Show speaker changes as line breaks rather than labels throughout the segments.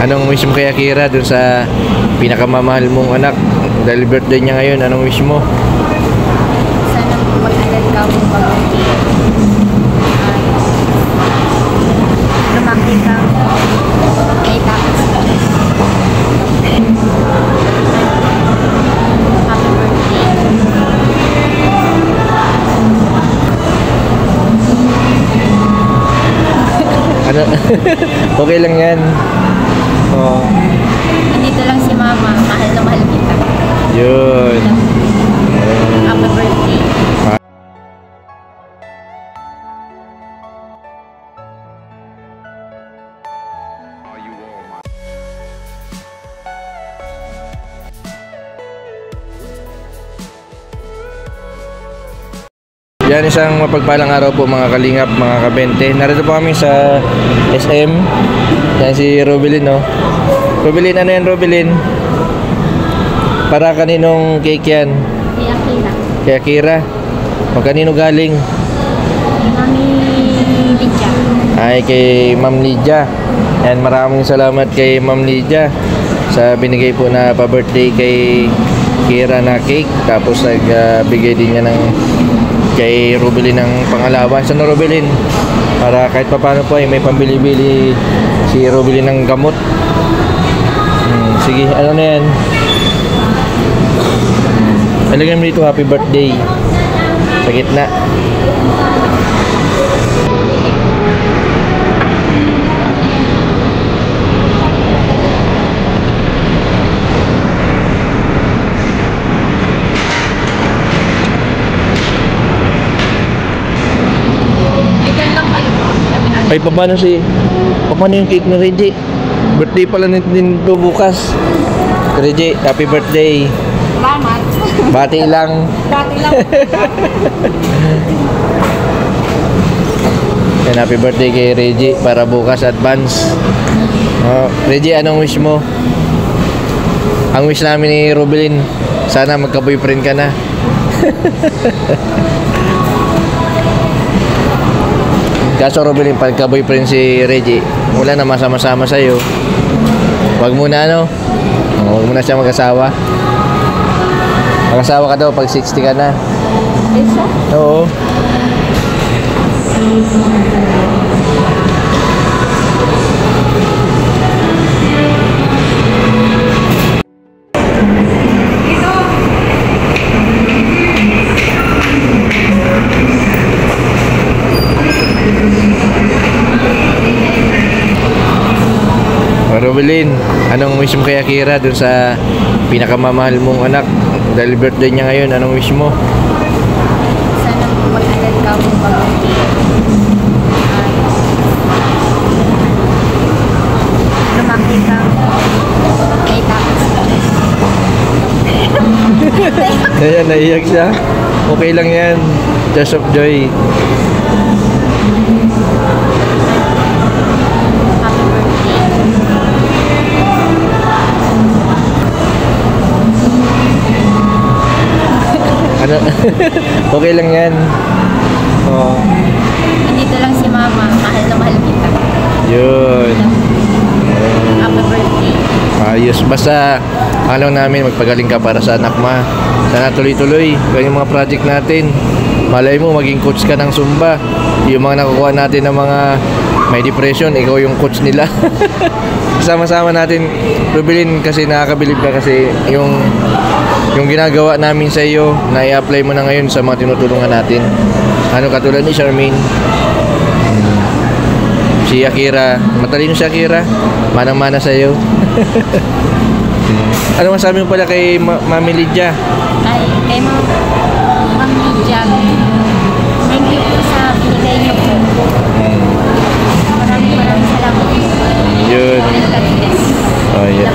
Anong wish mo kay Akira dun sa pinakamamahal mong anak? Dahil birthday niya ngayon, anong wish mo?
Sana mag-aral ka mo mabuti. Lumaki ka. May tapos ka. Happy birthday.
Ano? Okay lang yan. Oh,
Nandito lang si mama. Mahal na mahal kita.
yun.
Happy birthday.
Yan, isang mapagpalang araw po mga kalingap, mga kabente. Narito po kami sa SM. Yan si Robilin, no? Robilin, ano yan, Robilin? Para kaninong cake yan?
Kaya Kira.
Kay Akira. O kanino galing?
Mami Lydia.
Ay, kay Ma'am Lydia. Yan, maraming salamat kay Ma'am Lydia sa binigay po na pa-birthday kay Kira na cake. Tapos nagbigay din niya ng kay Rubilin ng pangalawan. Sana Rubilin, para kahit paano po ay may pambili-bili si Rubilin ng gamot. Sige, ano na yan? Talagyan mo dito happy birthday sa gitna. Ay, paano yung cake ni Reggie? Birthday pala nito bukas. Reggie, happy birthday.
Salamat.
Bati lang.
Dati lang.
Yan, happy birthday kay Reggie para bukas advance. Reggie, anong wish mo? Ang wish namin ni Rubilin, sana magka-boyfriend ka na. Kaso Rubilin, pagka-boyfriend si Reggie, wala na masama-sama sa'yo. Wag muna wag muna siya mag-asawa. Mag-asawa ka daw pag 60 ka na.
Isa?
Oo. Robilin, anong wish mo kay Akira dun sa pinakamamahal mong anak? Dahil birthday niya ngayon, anong wish mo?
Sana mag-aral ka mo mabuti. Lumaki ka. May tapos ka.
Ayan, naiyak siya. Okay lang yan. Just of joy.
Happy birthday.
Ano? Okay lang yan. Oh,
Nandito lang si mama. Mahal na mahal kita.
yun.
Happy birthday.
Ayos. Basta, alam namin, magpagaling ka para sa anak mo. Sana tuloy-tuloy. Yung mga project natin. Malay mo, maging coach ka ng Zumba. Yung mga nakukuha natin ng mga may depression, ikaw yung coach nila. Sama-sama natin, Rubilin, kasi nakakabilib ka kasi yung ginagawa namin sa iyo, na i-apply mo na ngayon sa mga tinutulungan natin. Ano, katulad ni Charmaine, si Akira, matalino si Akira, manang-mana sa iyo. Ano masabi mo pala kay Mami Lydia?
Ay, kay Ma'am Lydia. Thank you po sa binigay niyo po. Maraming salamat po.
Yun.
God bless.
Oh, yeah.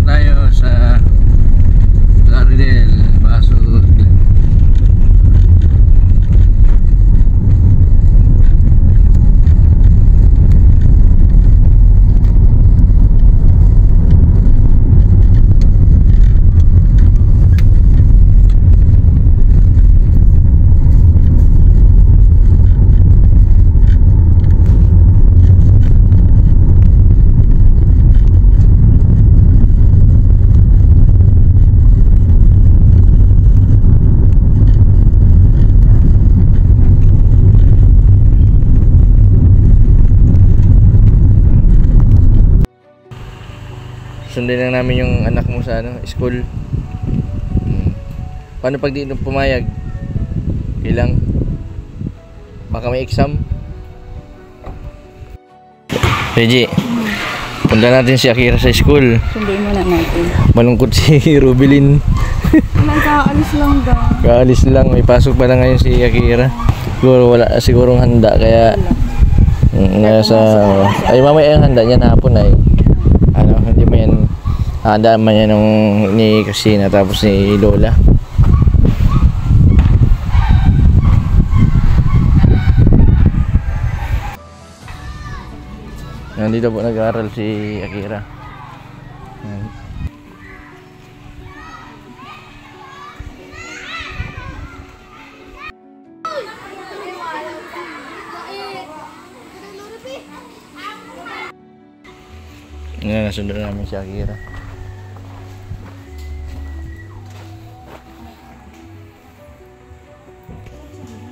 tayo sa Laredel, Basud. Sundin lang namin yung anak mo sa school. Paano pag di pumayag? Ilang? Baka may exam? Reggie, punta natin si Akira sa school.
Sunduin muna natin.
Malungkot si Rubilin.
Nagkaalis lang daw.
Kaalis lang, may pasok pa lang ngayon si Akira. Siguro wala sigurong handa kaya nasa ay mamaya ang handa niya na hapon ay hindi mo yan handa man yan nung ni Christina tapos ni Lola. Nandito po nag-aaral si Akira. Ngayon, nasundan namin si Akira.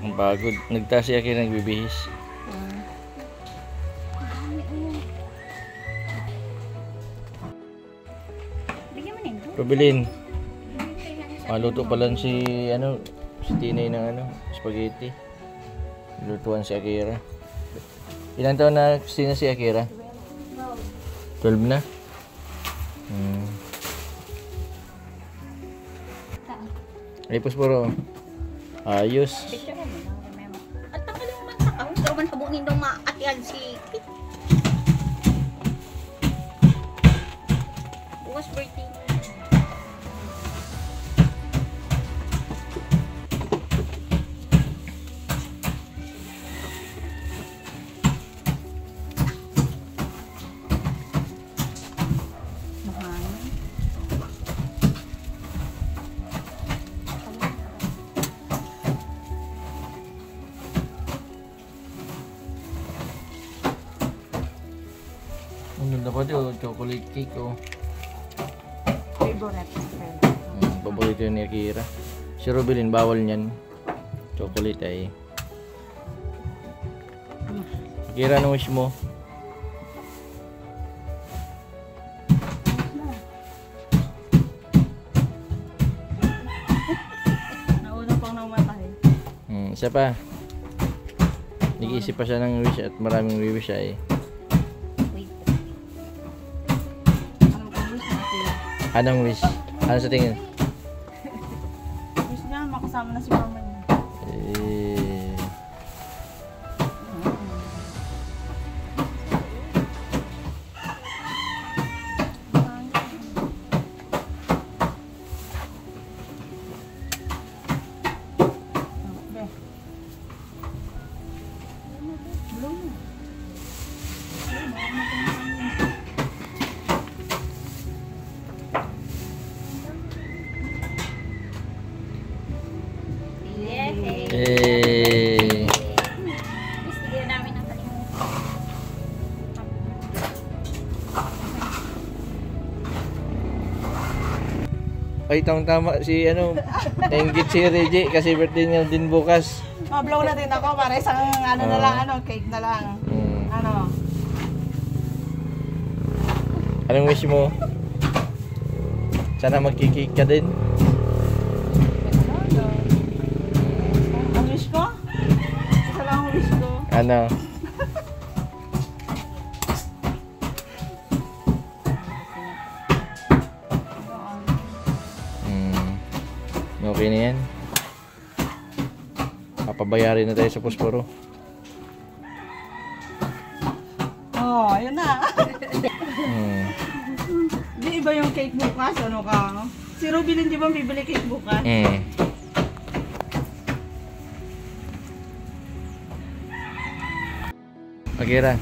Ang pagod. Nagtaas si Akira, nagbibihis.
Bigyan mo nito.
Pabilin. Maluto pa lang si si Tinay ng spaghetti. Lutuan si Akira. Ilang taon na Christina si Akira? 12 na? Ay, Posporo. Ayos.
Picture mo na, remember. At pakaling man sa kahon, pero man habunin daw maatihan si Kit. Bukas birthday mo.
Ang ganda pa din, chocolate cake
Favorite.
Paborito yun ni Akira. Si Rubilin, bawal niyan. Chocolate ay. Akira, ano wish mo?
Nauna pang namatay.
Isa pa. Nag-iisip pa siya ng wish at maraming wish ay. Anong wish? Ano sa tingin?
Wish niya, makasama na si mama niya. Bigyan namin ng kalimutan.
Ay, tama si Enggit si Reggie kasi birthday niya din bukas.
Ma-blow na din ako para isang na lang, cake na lang.
Anong wish mo? Sana magkikik ka din.
Ang wish ko? Isa lang ang wish ko.
Ano? Okay na yan. Papabayarin na tayo sa Posporo.
Oh, ayun na.
Hmm.
Di ba yung cake bukas? Ano ka? Si Rubilin di ba bibili cake bukas?
Akira,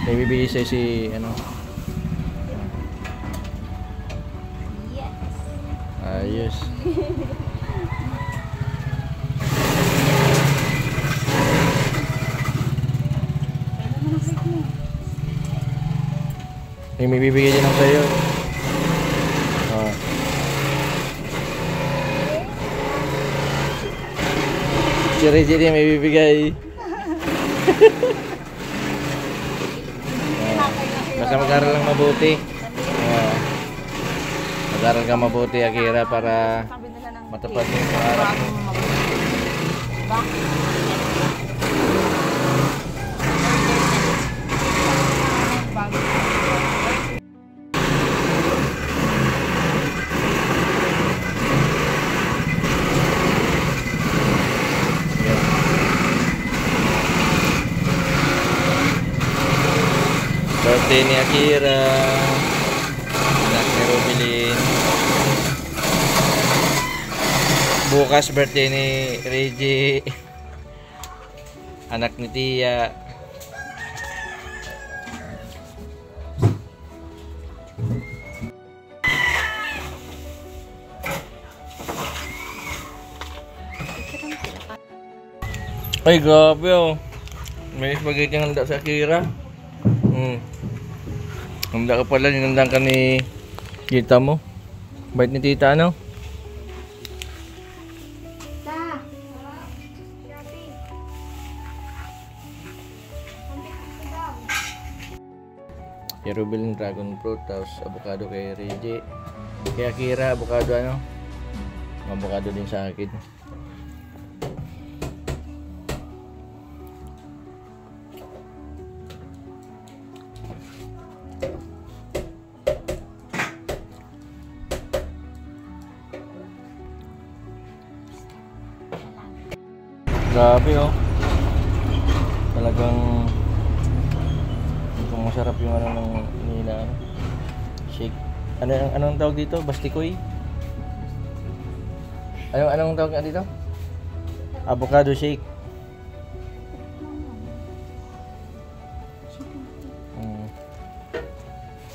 may bibigay sa'yo si ano?
Yes.
Ayos. May bibigay din ako sa'yo. Oh. Si Reggie din may bibigay. Basta mag-aral lang mabuti. Mag-aral ka mabuti, Akira, para
Sabi nila ng
matupad yung pangarap mo.
Diba? Bago.
Birthday ni Akira. Anak ni Rubilin. Bukas birthday ni Reggie. Anak ni Tia. Ay, grabe oh. May spaghetti ang handa sa Akira. Handa ka pala, ninandang ka ni tita mo. Bait ni tita, ano?
Ta.
Kay Rubilin dragon fruit, tapos avocado kay Reggie. Kay Akira, avocado ano? Avocado din sa akin. Grabe oh. Talagang mukhang masarap yung ano ng nila ano. Shake. Anong tawag dito? Bastikoy? Anong tawag nga dito? Avocado shake.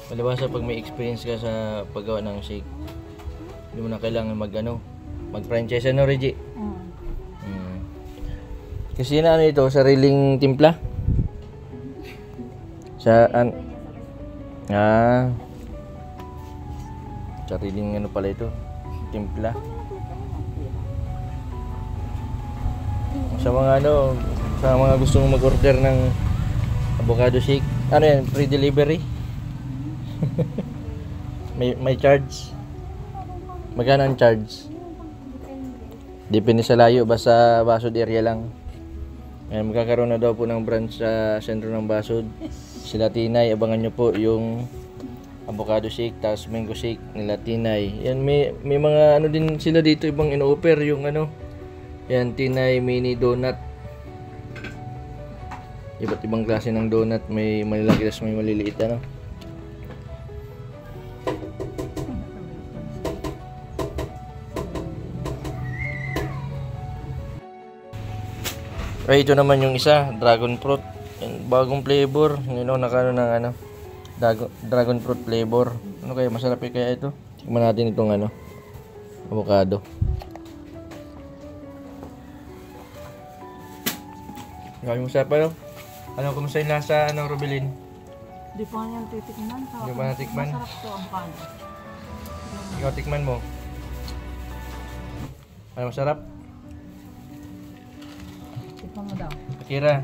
Malibasa pag may experience ka sa paggawa ng shake, hindi mo na kailangan mag-franchise ano, Reggie? Kasi na ano ito, sariling timpla. Sariling ano pala ito, timpla. Sa mga gusto mong mag-order ng avocado shake, ano yan, free delivery. may charge. Magkano ang charge? Depende sa layo, basta Basud area lang. Ayan, magkakaroon na daw po ng branch sa sentro ng Basud. Sila Tinay, abangan nyo po yung avocado shake, tapos mango shake nila Tinay. Yan, may mga ano din sila dito, ibang ino-offer yung ano. Yan, Tinay mini donut. Iba't ibang klase ng donut, may malalaki tapos may maliliit ano. Ay, ito naman yung isa, dragon fruit. Bagong flavor. Nakano ng dragon fruit flavor. Ano kaya, masarap kaya ito? Tikman natin itong avocado. Gawin mo sa pa, kumusta yung lasa, Rubilin?
Di pa yan titikman.
Hindi pa natikman?
Masarap to ang pan.
Ikaw, tikman mo. Masarap?
Tikman mo daw.
Akira,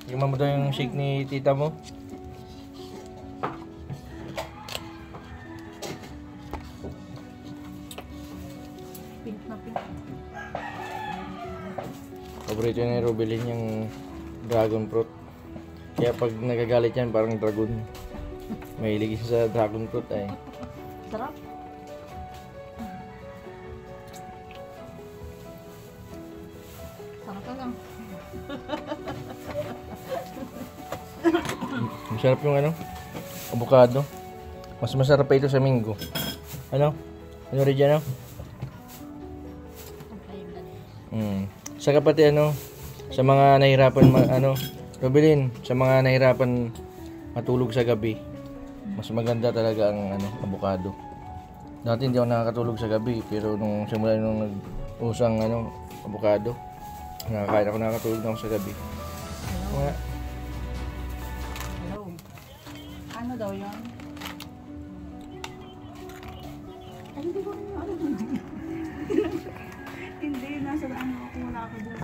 tikman mo daw yung shake ni tita mo.
Pink na pink.
Paborito ni Rubilin yung dragon fruit. Kaya pag nagagalit yan, parang dragon. Mahilig siya sa dragon fruit ay.
Sarap. Sarap ka lang.
Masarap yung avocado. Mas masarap pa ito sa minggo. Ano? Ano rin dyan, no? Saka pati ano, sa mga nahirapan, Robilin, sa mga nahirapan matulog sa gabi, mas maganda talaga ang avocado. Dati hindi ako nakakatulog sa gabi, pero nung simula nung nag-usang avocado, nakakatulog na ako sa gabi. Mga,
Hello. Ano daw yun? Ay, hindi ko rin alam. Hindi, nasa ano ako, wala ako doon.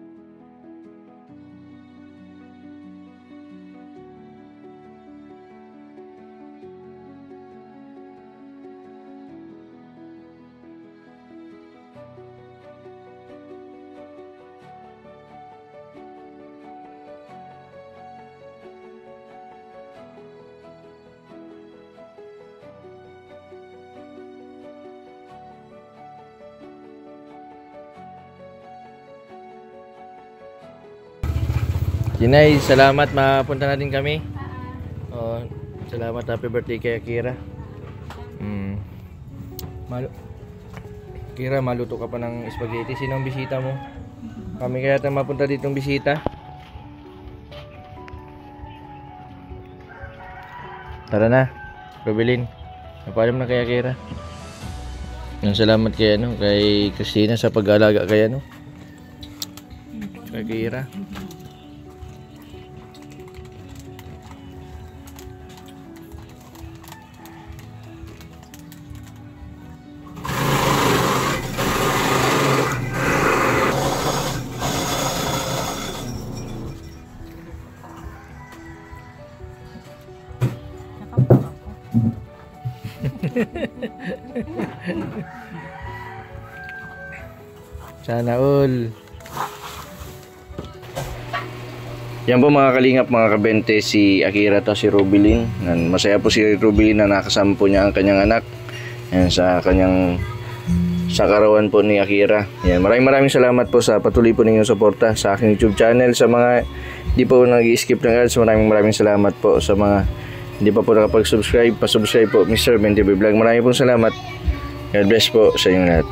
Jinay, salamat, mapunta natin kami. Oh, salamat, happy birthday kay Akira. Akira, maluto ka pa ng spaghetti. Sino ang bisita mo? Kami kaya tayo mapunta ditong bisita. Tara na, Robilin. Napaalam na kay Akira. Salamat kay kay Christina sa pag-aalaga kay kay Akira. Sana all. Yan po mga kalingap, mga kabente, si Akira to, si Robilin. Masaya po si Robilin na nakasama po niya ang kanyang anak. Yan, sa karawan po ni Akira. Yan, maraming salamat po sa patuloy po ninyong suporta sa aking YouTube channel. Sa mga di po nag-skip ng ads, maraming salamat po. Sa mga hindi pa po nakapag-subscribe, pa-subscribe po Mr. Ben TV Vlog. Maraming pong salamat. God bless po sa inyong lahat.